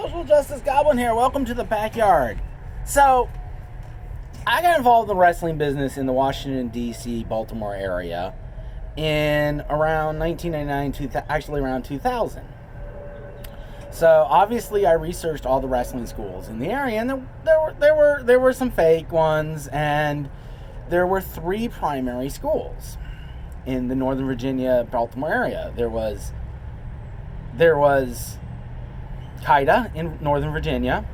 Social Justice Goblin here. Welcome to the backyard. So, I got involved in the wrestling business in the Washington, D.C., Baltimore area in around 1999, actually around 2000. So, obviously, I researched all the wrestling schools in the area, and there were some fake ones, and there were 3 primary schools in the Northern Virginia, Baltimore area. There was Kaida in Northern Virginia,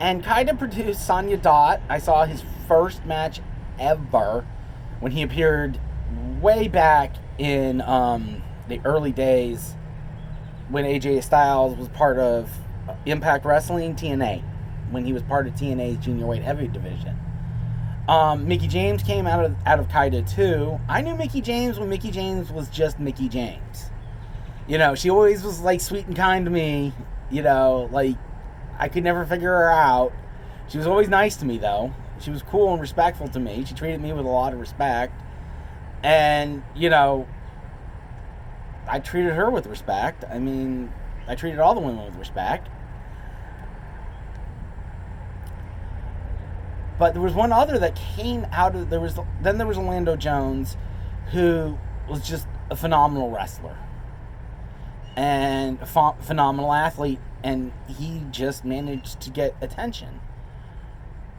and Kaida produced Sonya Dott. I saw his first match ever when he appeared way back in the early days when AJ Styles was part of Impact Wrestling, TNA, when he was part of TNA's junior weight heavyweight division. Mickie James came out of Kaida too. I knew Mickie James when Mickie James was just Mickie James. You know, she always was like sweet and kind to me. You know, like, I could never figure her out. She was always nice to me, though. She was cool and respectful to me. She treated me with a lot of respect. And, you know, I treated her with respect. I mean, I treated all the women with respect. But there was one other that came out of... There was Orlando Jones, who was just a phenomenal wrestler. And a phenomenal athlete, and he just managed to get attention.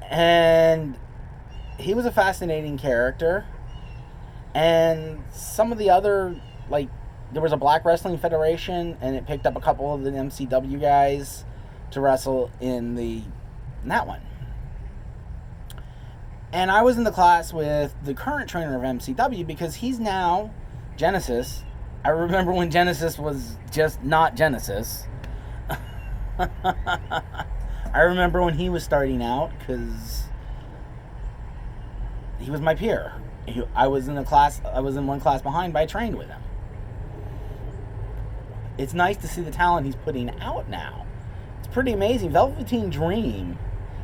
And he was a fascinating character. And some of the other, like, there was a Black Wrestling Federation, and it picked up a couple of the MCW guys to wrestle in that one. And I was in the class with the current trainer of MCW, because he's now Genesis. I remember when Genesis was just not Genesis. I remember when he was starting out, because he was my peer. I was in one class behind, but I trained with him. It's nice to see the talent he's putting out now. It's pretty amazing. Velveteen Dream,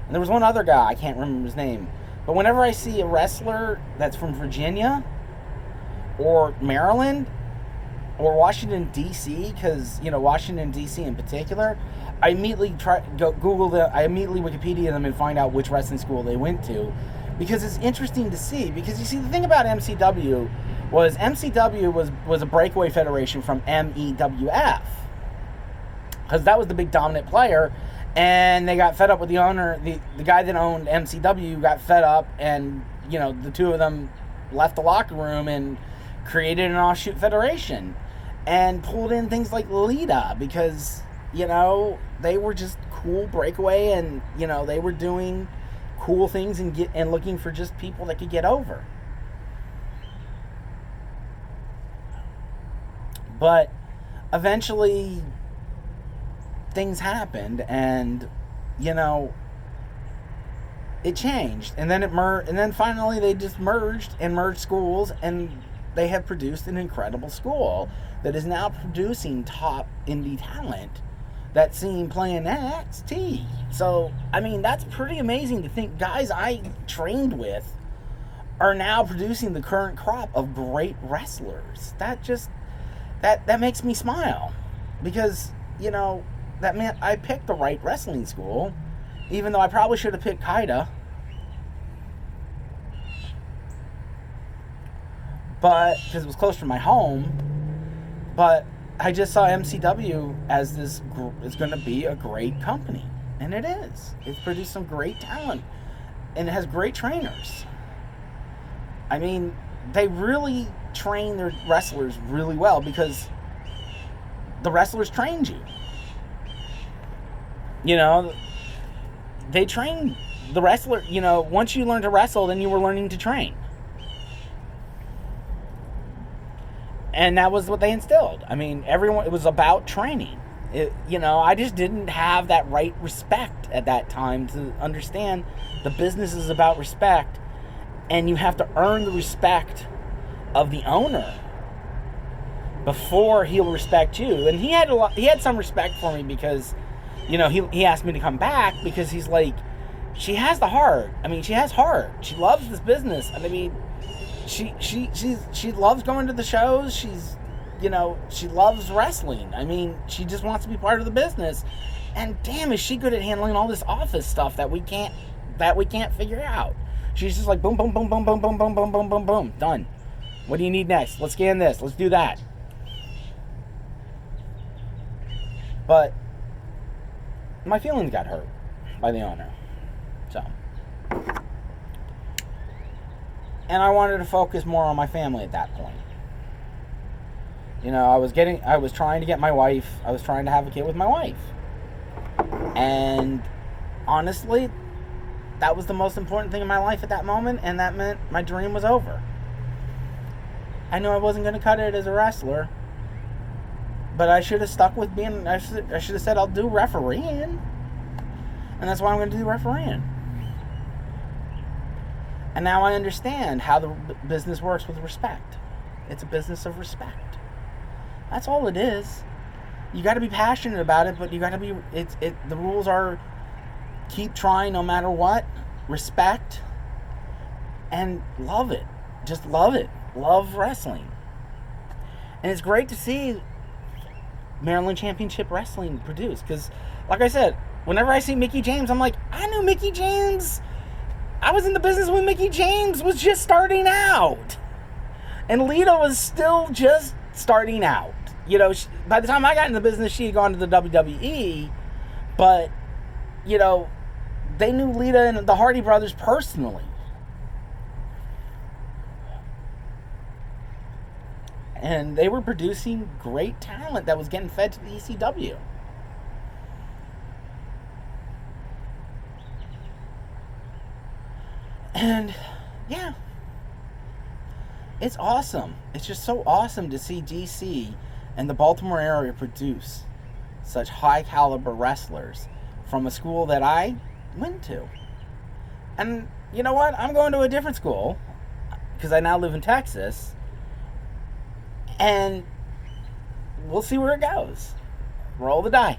and there was one other guy, I can't remember his name, but whenever I see a wrestler that's from Virginia or Maryland or Washington, D.C., because, you know, Washington, D.C. in particular, I immediately I immediately Wikipedia them and find out which wrestling school they went to, because it's interesting to see. Because, you see, the thing about MCW was a breakaway federation from MEWF, because that was the big dominant player, and they got fed up with the owner. The guy that owned MCW got fed up, and, you know, the two of them left the locker room and created an offshoot federation. And pulled in things like Lita, because, you know, they were just cool breakaway, and, you know, they were doing cool things and looking for just people that could get over. But eventually things happened, and, you know, it changed, and then finally they just merged schools, and they have produced an incredible school that is now producing top indie talent that's seen playing NXT. So, I mean, that's pretty amazing to think guys I trained with are now producing the current crop of great wrestlers. That makes me smile, because, you know, that meant I picked the right wrestling school, even though I probably should have picked Kaida. But, because it was close to my home, but I just saw MCW as it's going to be a great company. And it is. It's produced some great talent, and it has great trainers. I mean, they really train their wrestlers really well, because the wrestlers trained you. You know, they train the wrestler, you know, once you learn to wrestle, then you were learning to train. And that was what they instilled. I mean, it was about training. You know, I just didn't have that right respect at that time to understand the business is about respect, and you have to earn the respect of the owner before he'll respect you. And he had some respect for me, because, you know, he asked me to come back, because he's like, she has the heart. I mean, she has heart. She loves this business. I mean, she loves going to the shows. She's, you know, she loves wrestling. I mean, she just wants to be part of the business. And damn, is she good at handling all this office stuff that we can't figure out. She's just like boom, boom, boom, boom, boom, boom, boom, boom, boom, boom, boom, done. What do you need next? Let's scan this. Let's do that. But my feelings got hurt by the owner. So. And I wanted to focus more on my family at that point. You know, I was trying to get my wife, I was trying to have a kid with my wife. And honestly, that was the most important thing in my life at that moment, and that meant my dream was over. I knew I wasn't going to cut it as a wrestler, but I should have stuck with being, I should have said I'll do refereeing. And that's why I'm going to do refereeing. And now I understand how the business works with respect. It's a business of respect. That's all it is. You got to be passionate about it, but you got to be, the rules are keep trying no matter what, respect, and love it. Just love it. Love wrestling. And it's great to see Maryland Championship Wrestling produced, because like I said, whenever I see Mickie James, I'm like, I knew Mickie James. I was in the business when Mickie James was just starting out. And Lita was still just starting out. You know, by the time I got in the business, she had gone to the WWE. But, you know, they knew Lita and the Hardy Brothers personally. And they were producing great talent that was getting fed to the ECW. And, yeah. It's awesome. It's just so awesome to see DC and the Baltimore area produce such high caliber wrestlers from a school that I went to. And you know what? I'm going to a different school because I now live in Texas. And we'll see where it goes. Roll the die.